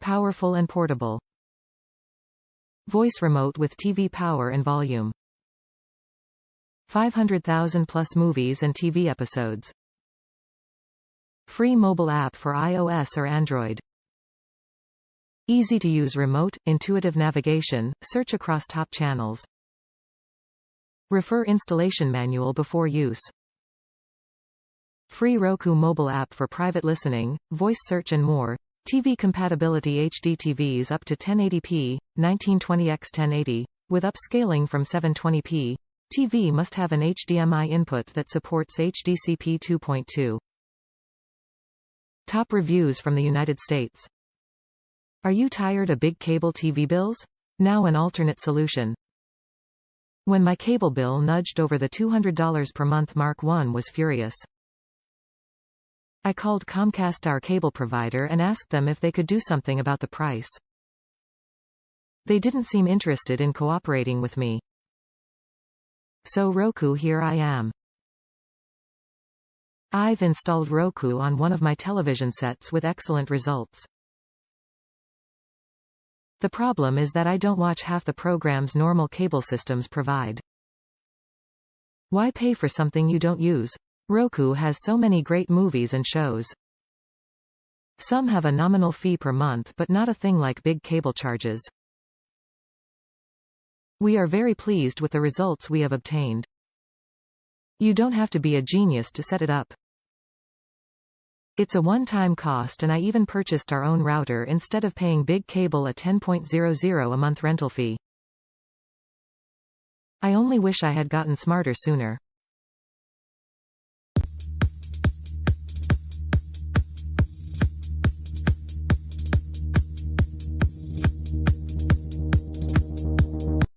Powerful and portable. Voice remote with TV power and volume. 500,000 plus movies and TV episodes. Free mobile app for iOS or Android. Easy to use remote, intuitive navigation, search across top channels. Refer installation manual before use. Free Roku mobile app for private listening, voice search and more. TV Compatibility HD TVs up to 1080p, 1920x1080, with upscaling from 720p. TV must have an HDMI input that supports HDCP 2.2. Top reviews from the United States. Are you tired of big cable TV bills? Now an alternate solution. When my cable bill nudged over the $200 per month mark, one was furious. I called Comcast, our cable provider, and asked them if they could do something about the price. They didn't seem interested in cooperating with me. So Roku, here I am. I've installed Roku on one of my television sets with excellent results. The problem is that I don't watch half the programs normal cable systems provide. Why pay for something you don't use? Roku has so many great movies and shows. Some have a nominal fee per month, but not a thing like big cable charges. We are very pleased with the results we have obtained. You don't have to be a genius to set it up. It's a one-time cost, and I even purchased our own router instead of paying big cable a $10.00 a month rental fee. I only wish I had gotten smarter sooner.